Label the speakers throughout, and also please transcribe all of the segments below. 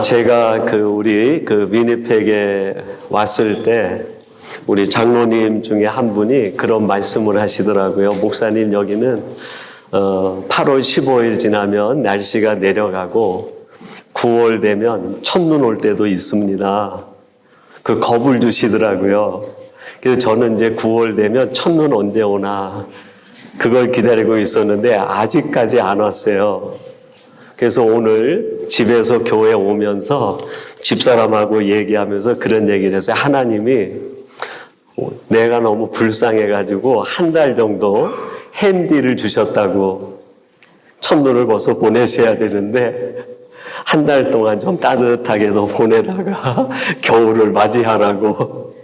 Speaker 1: 제가 우리 위니펙에 왔을 때 우리 장로님 중에 한 분이 그런 말씀을 하시더라고요. 목사님, 여기는 8월 15일 지나면 날씨가 내려가고 9월 되면 첫눈 올 때도 있습니다. 그 겁을 주시더라고요. 그래서 저는 이제 9월 되면 첫눈 언제 오나 그걸 기다리고 있었는데 아직까지 안 왔어요. 그래서 오늘 집에서 교회 오면서 집사람하고 얘기하면서 그런 얘기를 했어요. 하나님이 내가 너무 불쌍해가지고 한 달 정도 핸디를 주셨다고, 첫눈을 벌써 보내셔야 되는데 한 달 동안 좀 따뜻하게도 보내다가 겨울을 맞이하라고.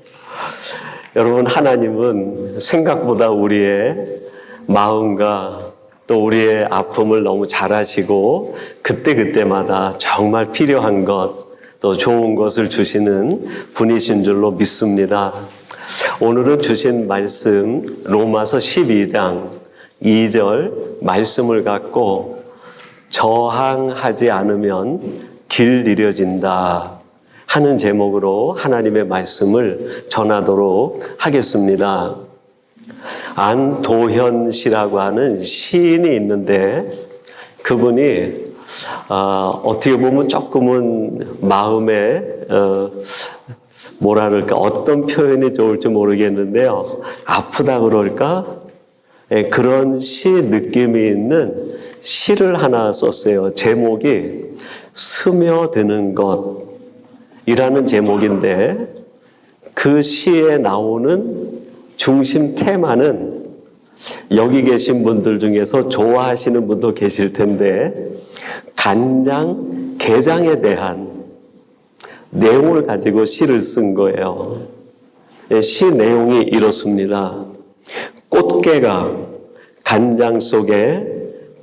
Speaker 1: 여러분, 하나님은 생각보다 우리의 마음과 또 우리의 아픔을 너무 잘 아시고 그때그때마다 정말 필요한 것, 또 좋은 것을 주시는 분이신 줄로 믿습니다. 오늘은 주신 말씀 로마서 12장 2절 말씀을 갖고 저항하지 않으면 길 느려진다 하는 제목으로 하나님의 말씀을 전하도록 하겠습니다. 안도현 씨라고 하는 시인이 있는데 그분이 어떻게 보면 조금은 마음에 뭐라 그럴까, 어떤 표현이 좋을지 모르겠는데요. 아프다 그럴까? 그런 시 느낌이 있는 시를 하나 썼어요. 제목이 스며드는 것이라는 제목인데 그 시에 나오는 중심 테마는 여기 계신 분들 중에서 좋아하시는 분도 계실 텐데 간장, 게장에 대한 내용을 가지고 시를 쓴 거예요. 시 내용이 이렇습니다. 꽃게가 간장 속에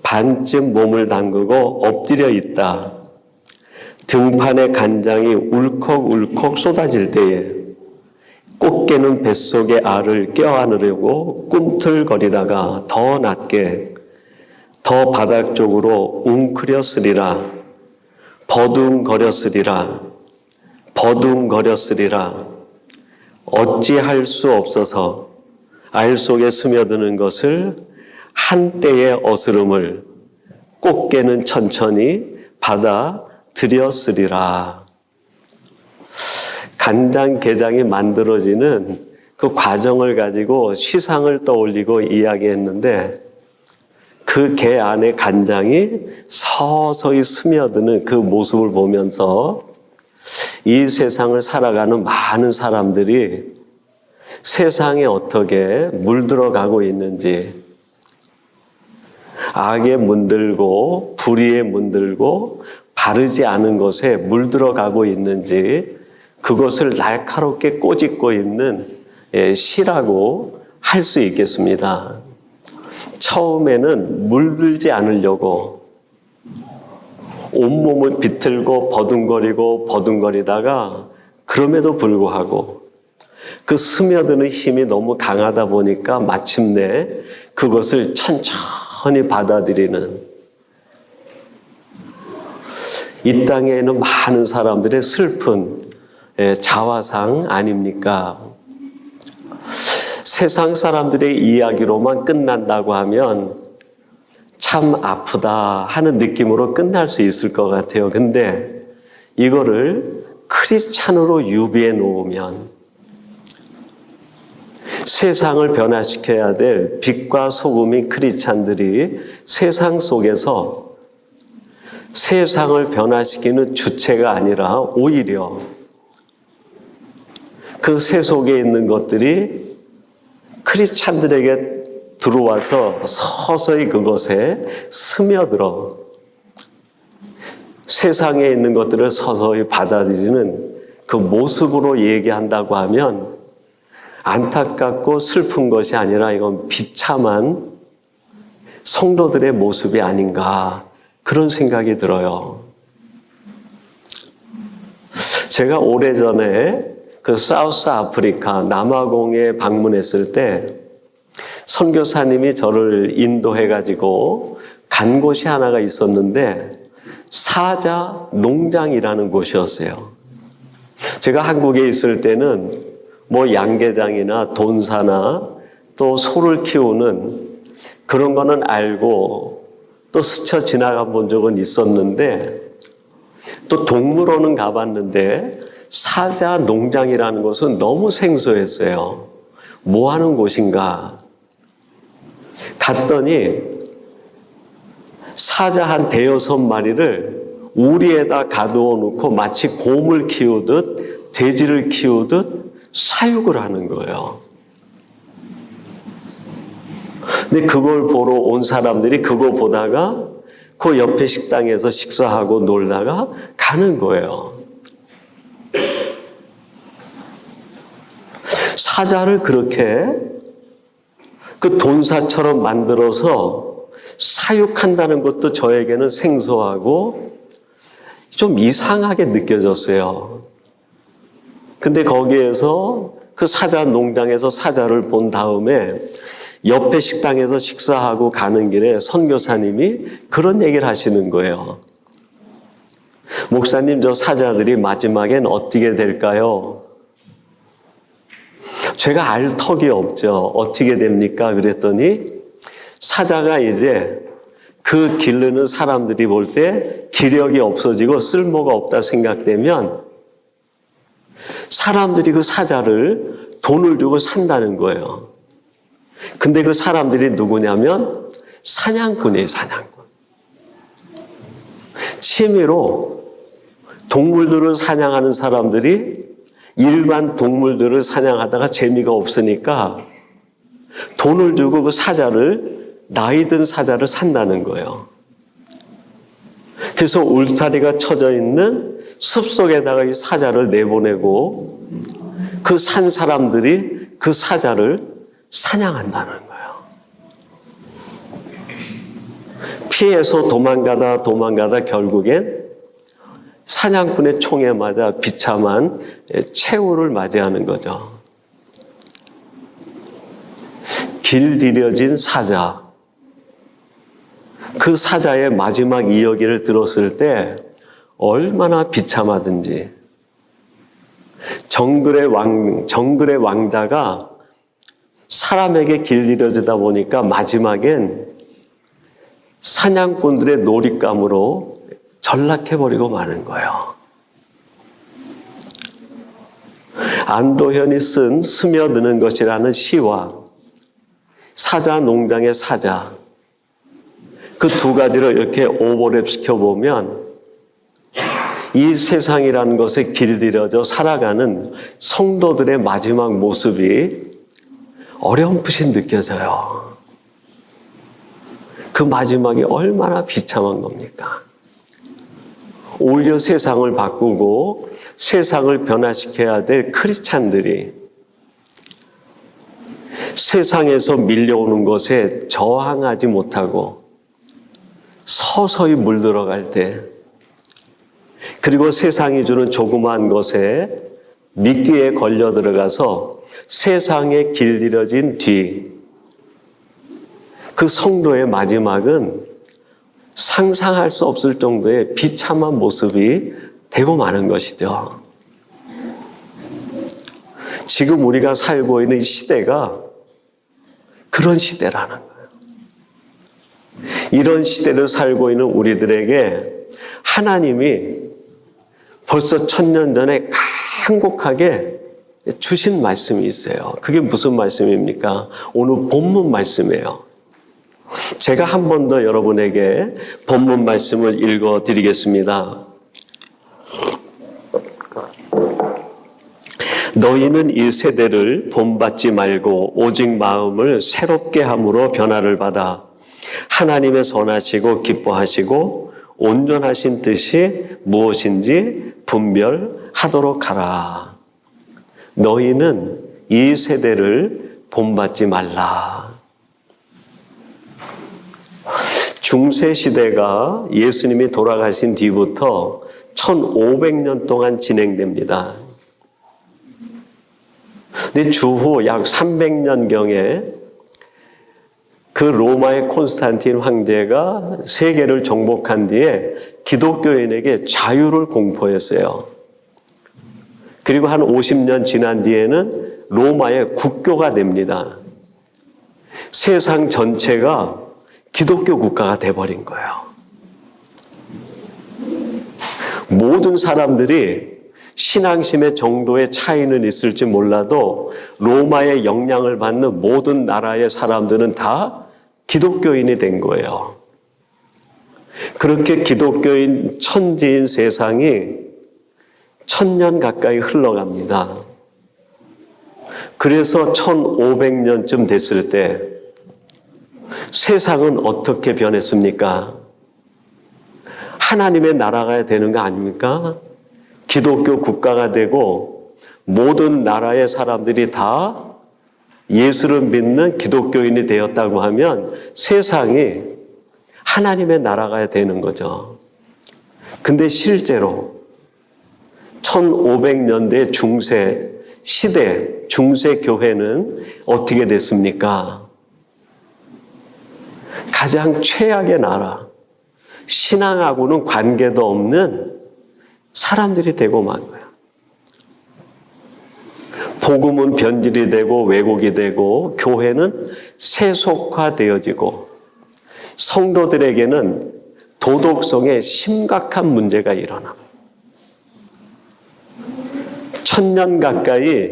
Speaker 1: 반쯤 몸을 담그고 엎드려 있다. 등판에 간장이 울컥울컥 쏟아질 때에 꽃게는 뱃속에 알을 껴안으려고 꿈틀거리다가 더 낮게, 더 바닥 쪽으로 웅크렸으리라. 버둥거렸으리라. 어찌할 수 없어서 알 속에 스며드는 것을 한때의 어스름을 꽃게는 천천히 받아들였으리라. 간장, 게장이 만들어지는 그 과정을 가지고 시상을 떠올리고 이야기했는데 그 게 안에 간장이 서서히 스며드는 그 모습을 보면서 이 세상을 살아가는 많은 사람들이 세상에 어떻게 물들어가고 있는지, 악에 문들고 불의에 문들고 바르지 않은 것에 물들어가고 있는지 그것을 날카롭게 꼬집고 있는 시라고 할 수 있겠습니다. 처음에는 물들지 않으려고 온몸을 비틀고 버둥거리다가 그럼에도 불구하고 그 스며드는 힘이 너무 강하다 보니까 마침내 그것을 천천히 받아들이는, 이 땅에는 많은 사람들의 슬픈 자화상 아닙니까? 세상 사람들의 이야기로만 끝난다고 하면 참 아프다 하는 느낌으로 끝날 수 있을 것 같아요. 근데 이거를 크리스찬으로 유비해 놓으면 세상을 변화시켜야 될 빛과 소금인 크리스찬들이 세상 속에서 세상을 변화시키는 주체가 아니라 오히려 그 새 속에 있는 것들이 크리스찬들에게 들어와서 서서히 그것에 스며들어 세상에 있는 것들을 서서히 받아들이는 그 모습으로 얘기한다고 하면 안타깝고 슬픈 것이 아니라 이건 비참한 성도들의 모습이 아닌가, 그런 생각이 들어요. 제가 오래전에 그 사우스 아프리카 남아공에 방문했을 때 선교사님이 저를 인도해가지고 간 곳이 하나가 있었는데 사자 농장이라는 곳이었어요. 제가 한국에 있을 때는 뭐 양계장이나 돈사나 또 소를 키우는 그런 거는 알고 또 스쳐 지나가 본 적은 있었는데 또 동물원은 가봤는데 사자 농장이라는 곳은 너무 생소했어요. 뭐 하는 곳인가? 갔더니 사자 한 5-6마리를 우리에다 가두어 놓고 마치 곰을 키우듯 돼지를 키우듯 사육을 하는 거예요. 근데 그걸 보러 온 사람들이 그거 보다가 그 옆에 식당에서 식사하고 놀다가 가는 거예요. 사자를 그렇게 그 돈사처럼 만들어서 사육한다는 것도 저에게는 생소하고 좀 이상하게 느껴졌어요. 근데 거기에서 그 사자 농장에서 사자를 본 다음에 옆에 식당에서 식사하고 가는 길에 선교사님이 그런 얘기를 하시는 거예요. 목사님, 저 사자들이 마지막엔 어떻게 될까요? 제가 알 턱이 없죠. 어떻게 됩니까? 그랬더니 사자가 이제 그 기르는 사람들이 볼 때 기력이 없어지고 쓸모가 없다 생각되면 사람들이 그 사자를 돈을 주고 산다는 거예요. 근데 그 사람들이 누구냐면 사냥꾼이에요, 사냥꾼. 취미로 동물들을 사냥하는 사람들이 일반 동물들을 사냥하다가 재미가 없으니까 돈을 주고 그 사자를, 나이 든 사자를 산다는 거예요. 그래서 울타리가 쳐져 있는 숲속에다가 이 사자를 내보내고 그 산 사람들이 그 사자를 사냥한다는 거예요. 피해서 도망가다 결국엔 사냥꾼의 총에 맞아 비참한 최후를 맞이하는 거죠. 길들여진 사자. 그 사자의 마지막 이야기를 들었을 때 얼마나 비참하든지 정글의 왕자가 사람에게 길들여지다 보니까 마지막엔 사냥꾼들의 놀잇감으로 전락해버리고 마는 거예요. 안도현이 쓴 스며드는 것이라는 시와 사자 농장의 사자, 그 두 가지를 이렇게 오버랩 시켜보면 이 세상이라는 것에 길들여져 살아가는 성도들의 마지막 모습이 어렴풋이 느껴져요. 그 마지막이 얼마나 비참한 겁니까? 오히려 세상을 바꾸고 세상을 변화시켜야 될 크리스찬들이 세상에서 밀려오는 것에 저항하지 못하고 서서히 물들어갈 때, 그리고 세상이 주는 조그마한 것에 미끼에 걸려 들어가서 세상에 길들여진 뒤, 그 성도의 마지막은 상상할 수 없을 정도의 비참한 모습이 되고 마는 것이죠. 지금 우리가 살고 있는 이 시대가 그런 시대라는 거예요. 이런 시대를 살고 있는 우리들에게 하나님이 벌써 1000년 전에 간곡하게 주신 말씀이 있어요. 그게 무슨 말씀입니까? 오늘 본문 말씀이에요. 제가 한 번 더 여러분에게 본문 말씀을 읽어드리겠습니다. 너희는 이 세대를 본받지 말고 오직 마음을 새롭게 함으로 변화를 받아 하나님의 선하시고 기뻐하시고 온전하신 뜻이 무엇인지 분별하도록 하라. 너희는 이 세대를 본받지 말라. 중세시대가 예수님이 돌아가신 뒤부터 1500년 동안 진행됩니다. 근데 주후 약 300년경에 그 로마의 콘스탄틴 황제가 세계를 정복한 뒤에 기독교인에게 자유를 공포했어요. 그리고 한 50년 지난 뒤에는 로마의 국교가 됩니다. 세상 전체가 기독교 국가가 돼버린 거예요. 모든 사람들이 신앙심의 정도의 차이는 있을지 몰라도 로마의 영향을 받는 모든 나라의 사람들은 다 기독교인이 된 거예요. 그렇게 기독교인 천지인 세상이 1000년 가까이 흘러갑니다. 그래서 1500년쯤 됐을 때 세상은 어떻게 변했습니까? 하나님의 나라가 되는 거 아닙니까? 기독교 국가가 되고 모든 나라의 사람들이 다 예수를 믿는 기독교인이 되었다고 하면 세상이 하나님의 나라가 되는 거죠. 근데 실제로 1500년대 중세 시대, 중세 교회는 어떻게 됐습니까? 가장 최악의 나라, 신앙하고는 관계도 없는 사람들이 되고 만 거예요. 복음은 변질이 되고 왜곡이 되고 교회는 세속화되어지고 성도들에게는 도덕성에 심각한 문제가 일어납니다. 1000년 가까이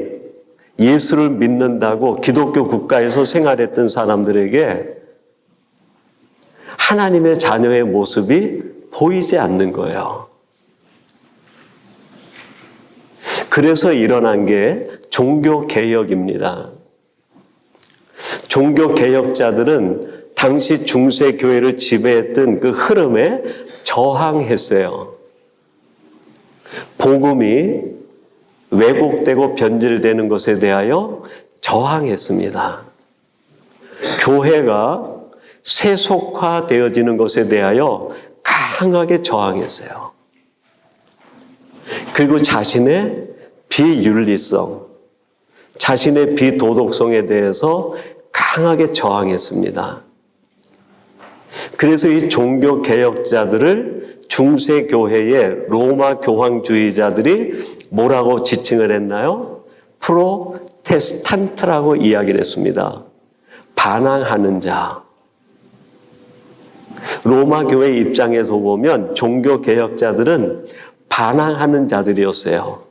Speaker 1: 예수를 믿는다고 기독교 국가에서 생활했던 사람들에게 하나님의 자녀의 모습이 보이지 않는 거예요. 그래서 일어난 게 종교개혁입니다. 종교개혁자들은 당시 중세교회를 지배했던 그 흐름에 저항했어요. 복음이 왜곡되고 변질되는 것에 대하여 저항했습니다. 교회가 세속화되어지는 것에 대하여 강하게 저항했어요. 그리고 자신의 비윤리성, 자신의 비도덕성에 대해서 강하게 저항했습니다. 그래서 이 종교개혁자들을 중세교회의 로마 교황주의자들이 뭐라고 지칭을 했나요? 프로테스탄트라고 이야기를 했습니다. 반항하는 자. 로마 교회 입장에서 보면 종교개혁자들은 반항하는 자들이었어요.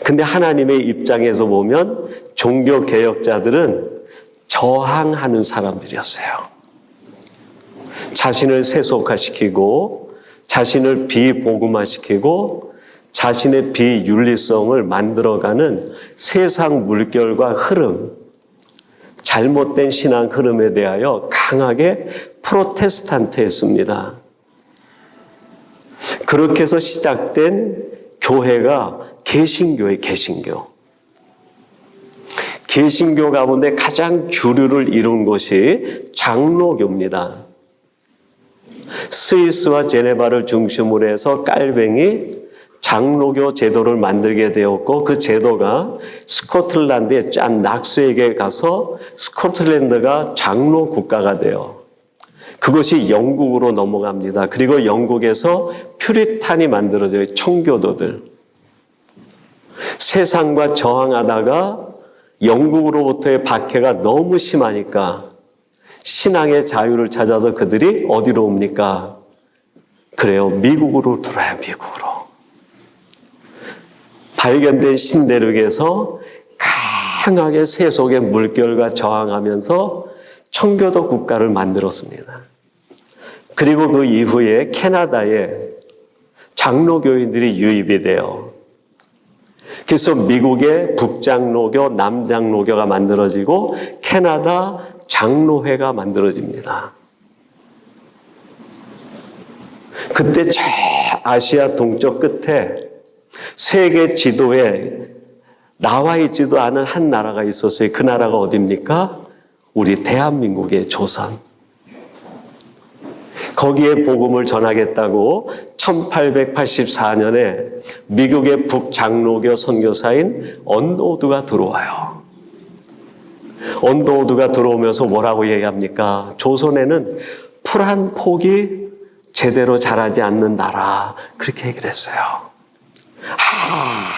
Speaker 1: 근데 하나님의 입장에서 보면 종교개혁자들은 저항하는 사람들이었어요. 자신을 세속화시키고 자신을 비복음화시키고 자신의 비윤리성을 만들어가는 세상 물결과 흐름, 잘못된 신앙 흐름에 대하여 강하게 프로테스탄트했습니다. 그렇게 해서 시작된 교회가 개신교예요, 개신교. 개신교 가운데 가장 주류를 이룬 것이 장로교입니다. 스위스와 제네바를 중심으로 해서 깔뱅이 장로교 제도를 만들게 되었고 그 제도가 스코틀랜드의 짠 낙스에게 가서 스코틀랜드가 장로 국가가 돼요. 그것이 영국으로 넘어갑니다. 그리고 영국에서 퓨리탄이 만들어져요. 청교도들. 세상과 저항하다가 영국으로부터의 박해가 너무 심하니까 신앙의 자유를 찾아서 그들이 어디로 옵니까? 그래요. 미국으로 들어와요. 미국으로. 발견된 신대륙에서 강하게 세속의 물결과 저항하면서 청교도 국가를 만들었습니다. 그리고 그 이후에 캐나다에 장로교인들이 유입이 돼요. 그래서 미국의 북장로교, 남장로교가 만들어지고 캐나다 장로회가 만들어집니다. 그때 저 아시아 동쪽 끝에 세계 지도에 나와 있지도 않은 한 나라가 있었어요. 그 나라가 어디입니까? 우리 대한민국의 조선. 거기에 복음을 전하겠다고 1884년에 미국의 북장로교 선교사인 언노드가 들어와요. 언더우드가 들어오면서 뭐라고 얘기합니까? 조선에는 풀 한 폭이 제대로 자라지 않는 나라, 그렇게 얘기를 했어요.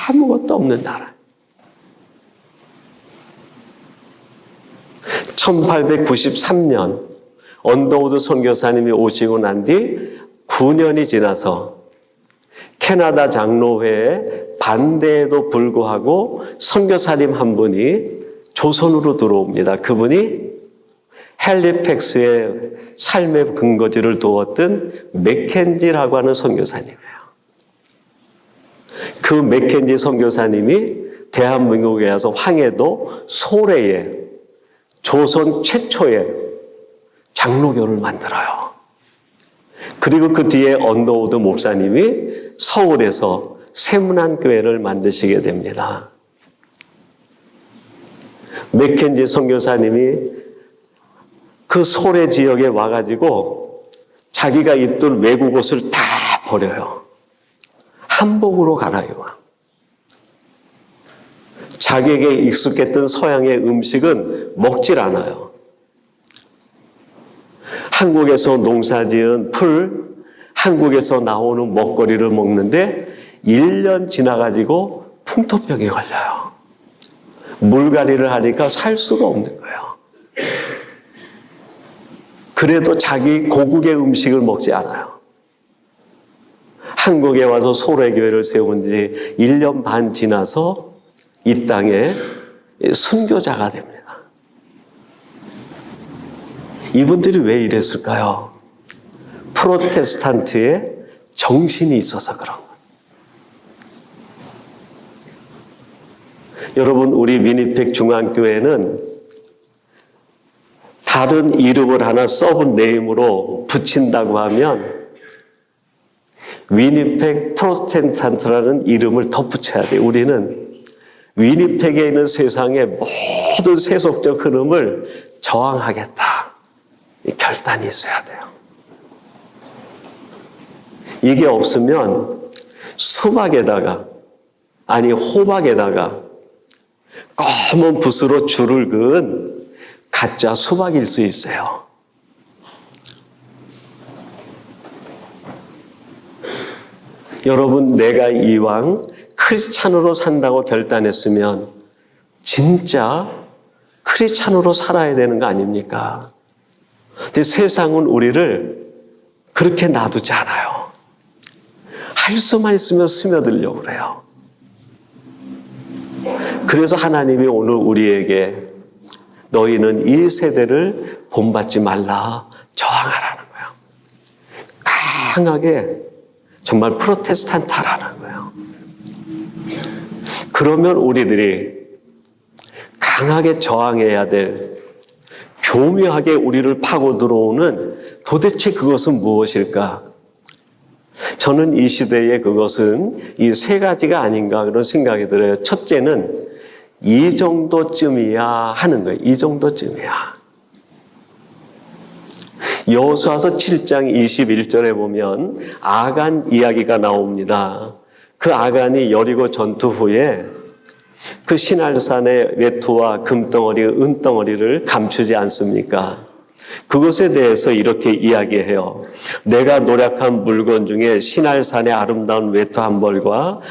Speaker 1: 아무것도 없는 나라. 1893년 언더우드 선교사님이 오시고 난 뒤 9년이 지나서 캐나다 장로회의 반대에도 불구하고 선교사님 한 분이 조선으로 들어옵니다. 그분이 헬리팩스의 삶의 근거지를 두었던 맥켄지라고 하는 선교사님이에요. 그 맥켄지 선교사님이 대한민국에 와서 황해도 소래에 조선 최초의 장로교를 만들어요. 그리고 그 뒤에 언더우드 목사님이 서울에서 세문안교회를 만드시게 됩니다. 맥켄지 선교사님이 그 소래 지역에 와가지고 자기가 입던 외국 옷을 다 버려요. 한복으로 갈아입어. 자기에게 익숙했던 서양의 음식은 먹질 않아요. 한국에서 농사지은 풀, 한국에서 나오는 먹거리를 먹는데 1년 지나가지고 풍토병이 걸려요. 물갈이를 하니까 살 수가 없는 거예요. 그래도 자기 고국의 음식을 먹지 않아요. 한국에 와서 소래교회를 세운 지 1년 반 지나서 이 땅에 순교자가 됩니다. 이분들이 왜 이랬을까요? 프로테스탄트의 정신이 있어서 그런 거예요. 여러분, 우리 위니펙 중앙교회는 다른 이름을 하나 서브네임으로 붙인다고 하면 위니펙 프로테스탄트라는 이름을 덧붙여야 돼요. 우리는 위니펙에 있는 세상의 모든 세속적 흐름을 저항하겠다. 이 결단이 있어야 돼요. 이게 없으면 수박에다가, 아니 호박에다가 검은 붓으로 줄을 그은 가짜 수박일 수 있어요. 여러분, 내가 이왕 크리스찬으로 산다고 결단했으면 진짜 크리스찬으로 살아야 되는 거 아닙니까? 근데 세상은 우리를 그렇게 놔두지 않아요. 할 수만 있으면 스며들려고 그래요. 그래서 하나님이 오늘 우리에게 너희는 이 세대를 본받지 말라, 저항하라는 거예요. 강하게 정말 프로테스탄트하라는 거예요. 그러면 우리들이 강하게 저항해야 될, 교묘하게 우리를 파고 들어오는 도대체 그것은 무엇일까? 저는 이 시대에 그것은 이 세 가지가 아닌가 그런 생각이 들어요. 첫째는 이 정도쯤이야 하는 거예요. 이 정도쯤이야. 여호수아서 7장 21절에 보면 아간 이야기가 나옵니다. 그 아간이 여리고 전투 후에 그 시날산의 외투와 금덩어리, 은덩어리를 감추지 않습니까? 그것에 대해서 이렇게 이야기해요. 내가 노력한 물건 중에 시날산의 아름다운 외투 한 벌과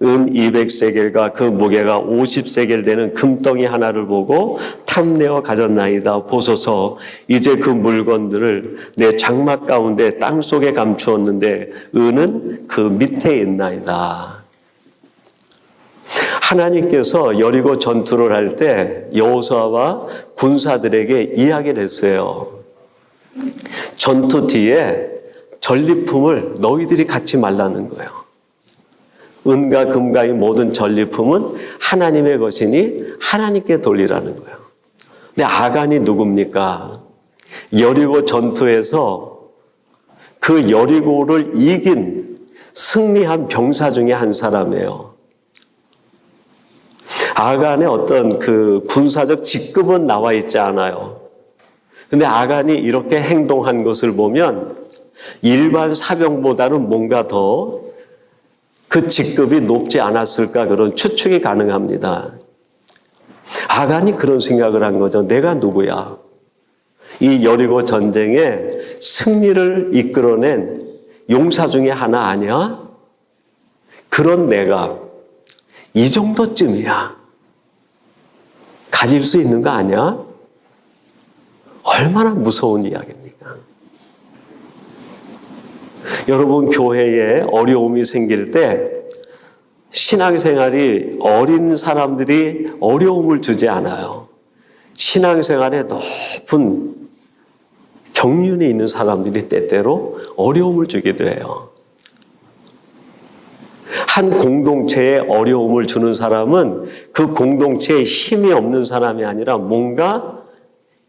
Speaker 1: 은 200세겔과 그 무게가 50세겔 되는 금덩이 하나를 보고 탐내어 가졌나이다. 보소서, 이제 그 물건들을 내 장막 가운데 땅속에 감추었는데 은은 그 밑에 있나이다. 하나님께서 여리고 전투를 할 때 여호수아와 군사들에게 이야기를 했어요. 전투 뒤에 전리품을 너희들이 갖지 말라는 거예요. 은과 금과 이 모든 전리품은 하나님의 것이니 하나님께 돌리라는 거예요. 근데 아간이 누굽니까? 여리고 전투에서 그 여리고를 이긴 승리한 병사 중에 한 사람이에요. 아간의 어떤 그 군사적 직급은 나와 있지 않아요. 근데 아간이 이렇게 행동한 것을 보면 일반 사병보다는 뭔가 더 그 직급이 높지 않았을까 그런 추측이 가능합니다. 아간이 그런 생각을 한 거죠. 내가 누구야? 이 여리고 전쟁에 승리를 이끌어낸 용사 중에 하나 아니야? 그런 내가 이 정도쯤이야. 가질 수 있는 거 아니야? 얼마나 무서운 이야기입니까? 여러분, 교회에 어려움이 생길 때 신앙생활이 어린 사람들이 어려움을 주지 않아요. 신앙생활에 높은 경륜이 있는 사람들이 때때로 어려움을 주기도 해요. 한 공동체에 어려움을 주는 사람은 그 공동체에 힘이 없는 사람이 아니라 뭔가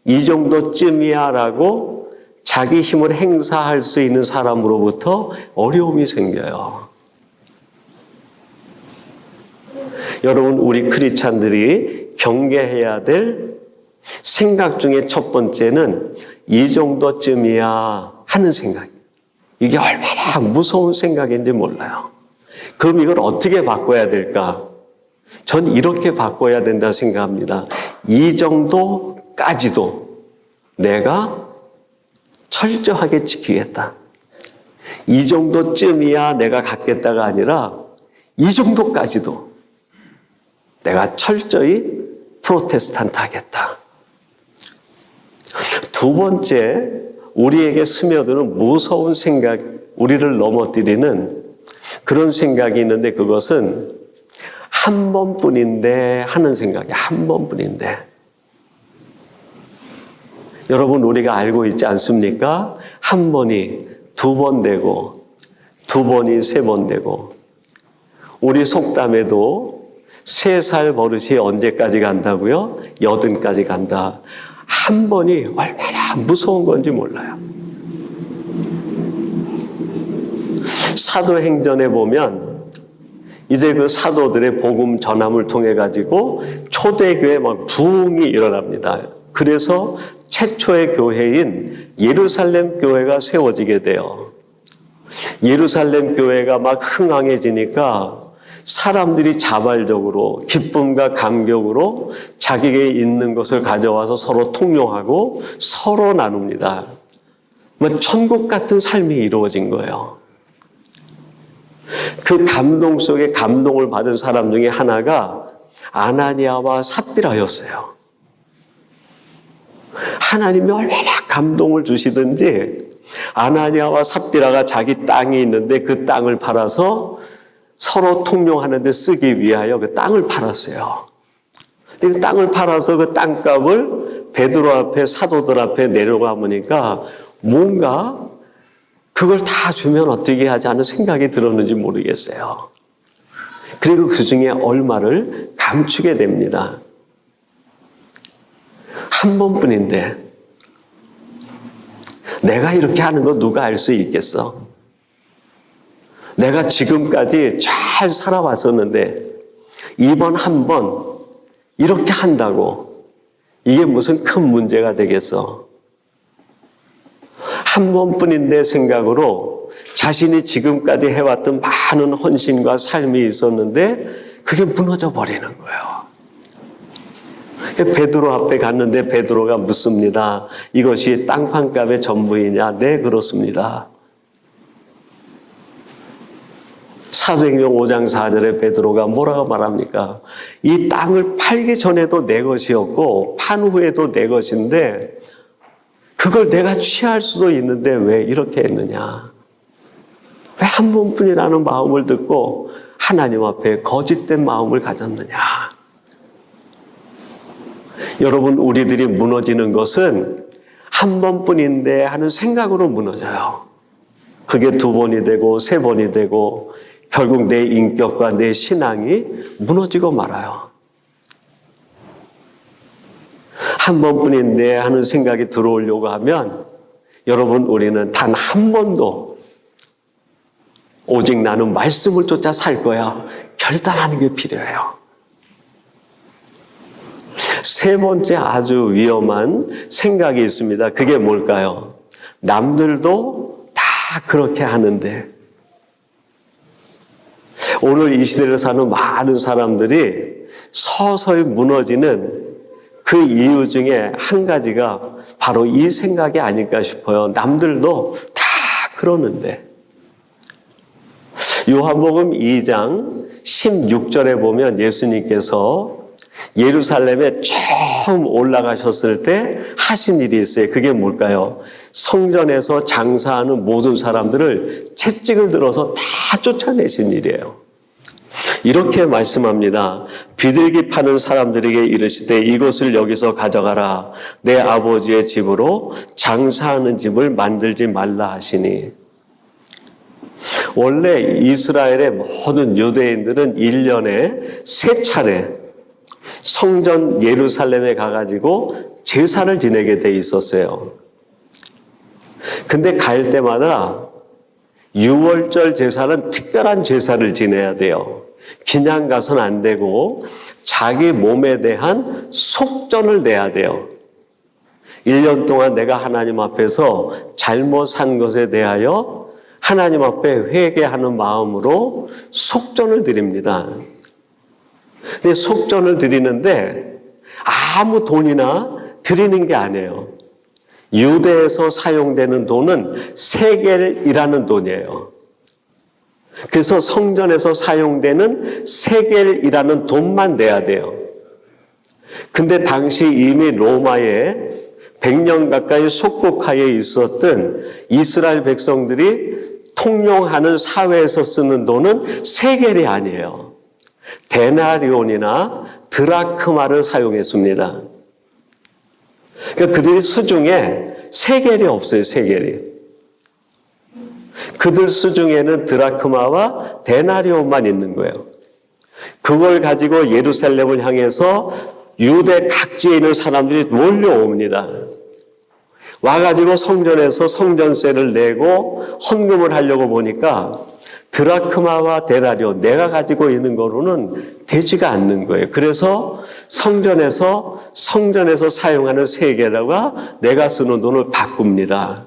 Speaker 1: 이 정도쯤이야 라고 자기 힘을 행사할 수 있는 사람으로부터 어려움이 생겨요. 여러분, 우리 크리스찬들이 경계해야 될 생각 중에 첫 번째는 이 정도쯤이야 하는 생각. 이게 얼마나 무서운 생각인지 몰라요. 그럼 이걸 어떻게 바꿔야 될까? 전 이렇게 바꿔야 된다 생각합니다. 이 정도까지도 내가 철저하게 지키겠다. 이 정도쯤이야 내가 갖겠다가 아니라 이 정도까지도 내가 철저히 프로테스탄트 하겠다. 두 번째, 우리에게 스며드는 무서운 생각, 우리를 넘어뜨리는 그런 생각이 있는데 그것은 한 번뿐인데 하는 생각이 한 번뿐인데. 여러분, 우리가 알고 있지 않습니까? 한 번이 두 번 되고 두 번이 세 번 되고 우리 속담에도 3살 버릇이 언제까지 간다고요? 80까지 간다. 한 번이 얼마나 무서운 건지 몰라요. 사도행전에 보면 이제 그 사도들의 복음 전함을 통해 가지고 초대교회 막 부흥이 일어납니다. 그래서 최초의 교회인 예루살렘 교회가 세워지게 돼요. 예루살렘 교회가 막 흥황해지니까 사람들이 자발적으로 기쁨과 감격으로 자기에게 있는 것을 가져와서 서로 통용하고 서로 나눕니다. 천국 같은 삶이 이루어진 거예요. 그 감동 속에 감동을 받은 사람 중에 하나가 아나니아와 삽비라였어요. 하나님이 얼마나 감동을 주시든지 아나니아와 삽비라가 자기 땅이 있는데 그 땅을 팔아서 서로 통용하는 데 쓰기 위하여 그 땅을 팔았어요. 그 땅을 팔아서 그 땅값을 베드로 앞에 사도들 앞에 내려가 보니까 뭔가 그걸 다 주면 어떻게 하지 하는 생각이 들었는지 모르겠어요. 그리고 그 중에 얼마를 감추게 됩니다. 한 번뿐인데 내가 이렇게 하는 거 누가 알 수 있겠어? 내가 지금까지 잘 살아왔었는데 이번 한 번 이렇게 한다고 이게 무슨 큰 문제가 되겠어? 한 번뿐인데 생각으로 자신이 지금까지 해왔던 많은 헌신과 삶이 있었는데 그게 무너져 버리는 거예요. 베드로 앞에 갔는데 베드로가 묻습니다. 이것이 땅판값의 전부이냐? 네, 그렇습니다. 사도행전 5장 4절에 베드로가 뭐라고 말합니까? 이 땅을 팔기 전에도 내 것이었고 판 후에도 내 것인데 그걸 내가 취할 수도 있는데 왜 이렇게 했느냐? 왜 한 번뿐이라는 마음을 듣고 하나님 앞에 거짓된 마음을 가졌느냐? 여러분, 우리들이 무너지는 것은 한 번뿐인데 하는 생각으로 무너져요. 그게 2번이 되고 3번이 되고 결국 내 인격과 내 신앙이 무너지고 말아요. 한 번뿐인데 하는 생각이 들어오려고 하면 여러분, 우리는 단 한 번도 오직 나는 말씀을 쫓아 살 거야 결단하는 게 필요해요. 세 번째 아주 위험한 생각이 있습니다. 그게 뭘까요? 남들도 다 그렇게 하는데 오늘 이 시대를 사는 많은 사람들이 서서히 무너지는 그 이유 중에 한 가지가 바로 이 생각이 아닐까 싶어요. 남들도 다 그러는데. 요한복음 2장 16절에 보면 예수님께서 예루살렘에 처음 올라가셨을 때 하신 일이 있어요. 그게 뭘까요? 성전에서 장사하는 모든 사람들을 채찍을 들어서 다 쫓아내신 일이에요. 이렇게 말씀합니다. 비둘기 파는 사람들에게 이르시되 이것을 여기서 가져가라. 내 아버지의 집으로 장사하는 집을 만들지 말라 하시니. 원래 이스라엘의 모든 유대인들은 1년에 3차례 성전 예루살렘에 가가지고 제사를 지내게 돼 있었어요. 근데 갈 때마다 6월절 제사는 특별한 제사를 지내야 돼요. 그냥 가서는 안 되고 자기 몸에 대한 속전을 내야 돼요. 1년 동안 내가 하나님 앞에서 잘못 산 것에 대하여 하나님 앞에 회개하는 마음으로 속전을 드립니다. 근데 속전을 드리는데 아무 돈이나 드리는 게 아니에요. 유대에서 사용되는 돈은 세겔이라는 돈이에요. 그래서 성전에서 사용되는 세겔이라는 돈만 내야 돼요. 근데 당시 이미 로마에 100년 가까이 속국하에 있었던 이스라엘 백성들이 통용하는 사회에서 쓰는 돈은 세겔이 아니에요. 데나리온이나 드라크마를 사용했습니다. 그러니까 그들이 수중에 세겔이 없어요. 세겔이. 그들 수중에는 드라크마와 데나리온만 있는 거예요. 그걸 가지고 예루살렘을 향해서 유대 각지에 있는 사람들이 몰려옵니다. 와가지고 성전에서 성전세를 내고 헌금을 하려고 보니까 드라크마와 데나리온 내가 가지고 있는 거로는 되지가 않는 거예요. 그래서 성전에서 사용하는 세겔과 내가 쓰는 돈을 바꿉니다.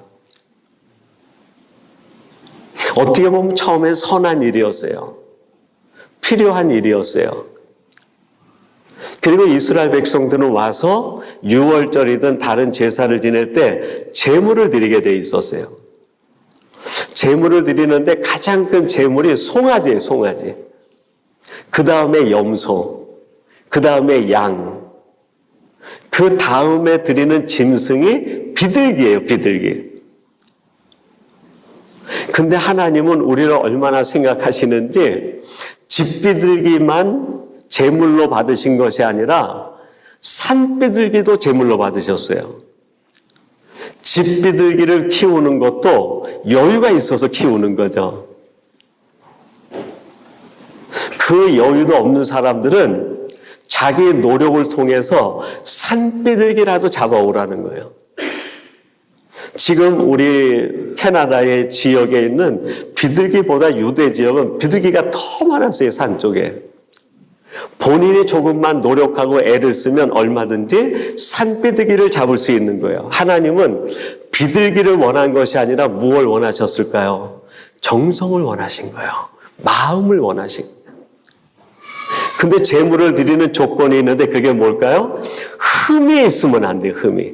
Speaker 1: 어떻게 보면 처음엔 선한 일이었어요. 필요한 일이었어요. 그리고 이스라엘 백성들은 와서 6월절이든 다른 제사를 지낼 때 제물을 드리게 돼 있었어요. 제물을 드리는데 가장 큰 제물이 송아지예요. 송아지. 그 다음에 염소. 그 다음에 양. 그 다음에 드리는 짐승이 비둘기예요. 비둘기. 근데 하나님은 우리를 얼마나 생각하시는지 집비둘기만 제물로 받으신 것이 아니라 산비둘기도 제물로 받으셨어요. 집비둘기를 키우는 것도 여유가 있어서 키우는 거죠. 그 여유도 없는 사람들은 자기 노력을 통해서 산비둘기라도 잡아오라는 거예요. 지금 우리 캐나다의 지역에 있는 비둘기보다 유대 지역은 비둘기가 더 많았어요. 산 쪽에. 본인이 조금만 노력하고 애를 쓰면 얼마든지 산비둘기를 잡을 수 있는 거예요. 하나님은 비둘기를 원한 것이 아니라 무엇을 원하셨을까요? 정성을 원하신 거예요. 마음을 원하신 거예요. 근데 제물을 드리는 조건이 있는데 그게 뭘까요? 흠이 있으면 안 돼요. 흠이.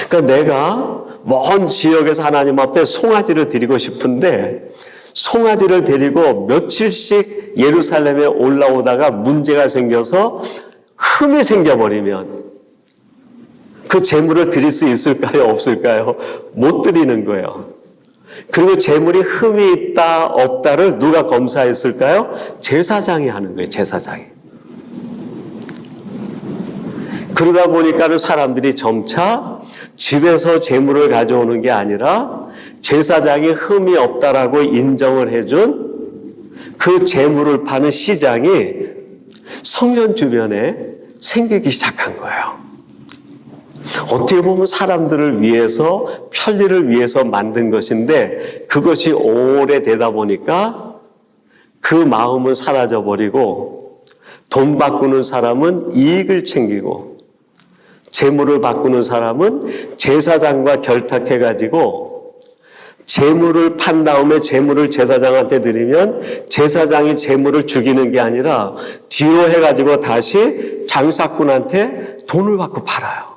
Speaker 1: 그러니까 내가 먼 지역에서 하나님 앞에 송아지를 드리고 싶은데 송아지를 데리고 며칠씩 예루살렘에 올라오다가 문제가 생겨서 흠이 생겨버리면 그 제물을 드릴 수 있을까요? 없을까요? 못 드리는 거예요. 그리고 제물이 흠이 있다 없다를 누가 검사했을까요? 제사장이 하는 거예요. 제사장이. 그러다 보니까 사람들이 점차 집에서 제물을 가져오는 게 아니라 제사장이 흠이 없다라고 인정을 해준 그 제물을 파는 시장이 성전 주변에 생기기 시작한 거예요. 어떻게 보면 사람들을 위해서, 편리를 위해서 만든 것인데 그것이 오래되다 보니까 그 마음은 사라져버리고 돈 바꾸는 사람은 이익을 챙기고 재물을 바꾸는 사람은 제사장과 결탁해가지고 재물을 판 다음에 재물을 제사장한테 드리면 제사장이 재물을 죽이는 게 아니라 뒤로 해가지고 다시 장사꾼한테 돈을 받고 팔아요.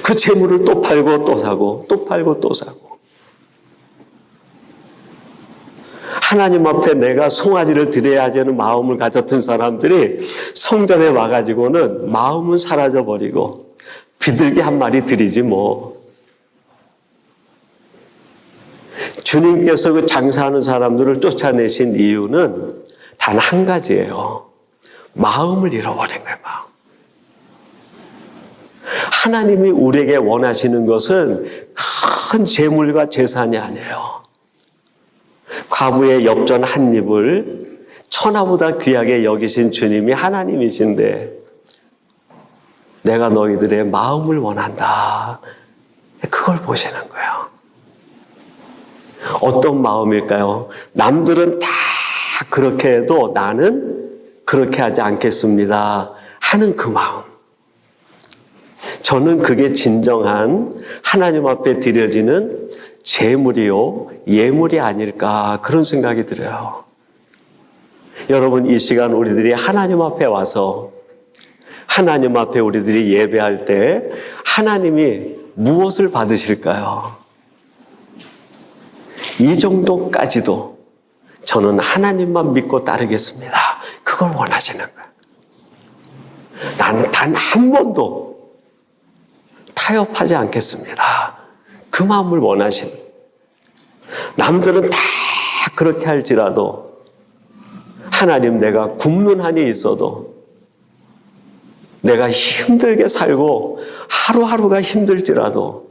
Speaker 1: 그 재물을 또 팔고 또 사고 또 팔고 또 사고. 하나님 앞에 내가 송아지를 드려야지 하는 마음을 가졌던 사람들이 성전에 와가지고는 마음은 사라져버리고 비둘기 한 마리 드리지 뭐. 주님께서 그 장사하는 사람들을 쫓아내신 이유는 단 한 가지예요. 마음을 잃어버린 거예요. 마음. 하나님이 우리에게 원하시는 것은 큰 재물과 재산이 아니에요. 과부의 엽전 한 입을 천하보다 귀하게 여기신 주님이 하나님이신데 내가 너희들의 마음을 원한다. 그걸 보시는 거예요. 어떤 마음일까요? 남들은 다 그렇게 해도 나는 그렇게 하지 않겠습니다 하는 그 마음. 저는 그게 진정한 하나님 앞에 드려지는 재물이요 예물이 아닐까 그런 생각이 들어요. 여러분 이 시간 우리들이 하나님 앞에 와서 하나님 앞에 우리들이 예배할 때 하나님이 무엇을 받으실까요? 이 정도까지도 저는 하나님만 믿고 따르겠습니다. 그걸 원하시는 거예요. 나는 단 한 번도 타협하지 않겠습니다. 그 마음을 원하시는 거예요. 남들은 다 그렇게 할지라도 하나님 내가 굶는 한이 있어도 내가 힘들게 살고 하루하루가 힘들지라도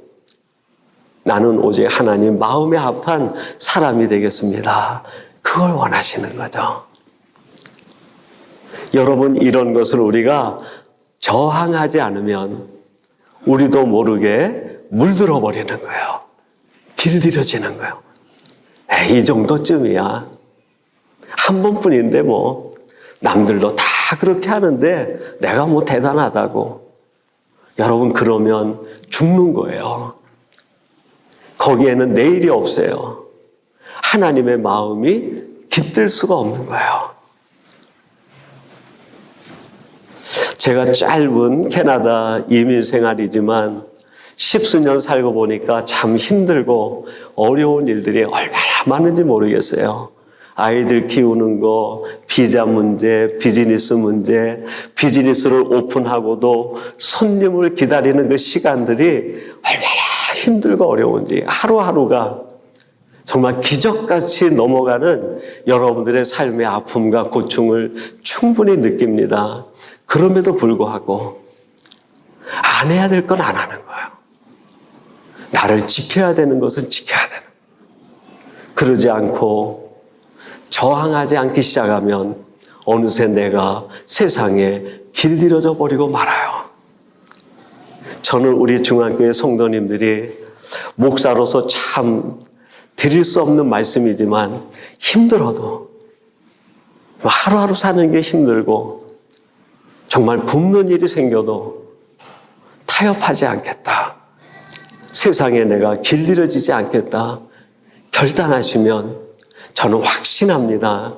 Speaker 1: 나는 오직 하나님 마음에 합한 사람이 되겠습니다. 그걸 원하시는 거죠. 여러분 이런 것을 우리가 저항하지 않으면 우리도 모르게 물들어 버리는 거예요. 길들여지는 거예요. 이 정도쯤이야. 한 번뿐인데 뭐 남들도 다 그렇게 하는데 내가 뭐 대단하다고. 여러분 그러면 죽는 거예요. 거기에는 내일이 없어요. 하나님의 마음이 깃들 수가 없는 거예요. 제가 짧은 캐나다 이민 생활이지만 10수년 살고 보니까 참 힘들고 어려운 일들이 얼마나 많은지 모르겠어요. 아이들 키우는 거, 비자 문제, 비즈니스 문제, 비즈니스를 오픈하고도 손님을 기다리는 그 시간들이 얼마나 힘들고 어려운지 하루하루가 정말 기적같이 넘어가는 여러분들의 삶의 아픔과 고충을 충분히 느낍니다. 그럼에도 불구하고 안 해야 될 건 안 하는 거예요. 나를 지켜야 되는 것은 지켜야 되는 거예요. 그러지 않고 저항하지 않기 시작하면 어느새 내가 세상에 길들여져 버리고 말아요. 저는 우리 중앙교회 성도님들이 목사로서 참 드릴 수 없는 말씀이지만 힘들어도 하루하루 사는 게 힘들고 정말 굶는 일이 생겨도 타협하지 않겠다. 세상에 내가 길들여지지 않겠다. 결단하시면 저는 확신합니다.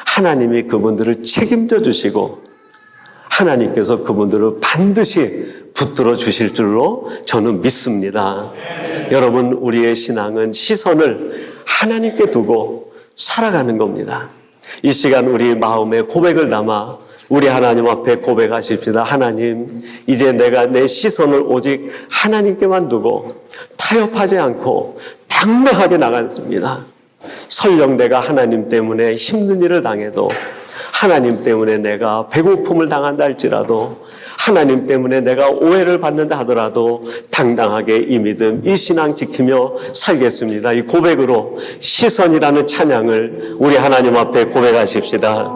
Speaker 1: 하나님이 그분들을 책임져 주시고 하나님께서 그분들을 반드시 붙들어 주실 줄로 저는 믿습니다. 여러분 우리의 신앙은 시선을 하나님께 두고 살아가는 겁니다. 이 시간 우리 마음에 고백을 담아 우리 하나님 앞에 고백하십시다. 하나님, 이제 내가 내 시선을 오직 하나님께만 두고 타협하지 않고 당당하게 나갔습니다. 설령 내가 하나님 때문에 힘든 일을 당해도 하나님 때문에 내가 배고픔을 당한다 할지라도 하나님 때문에 내가 오해를 받는다 하더라도 당당하게 이 믿음, 이 신앙 지키며 살겠습니다. 이 고백으로 시선이라는 찬양을 우리 하나님 앞에 고백하십시다.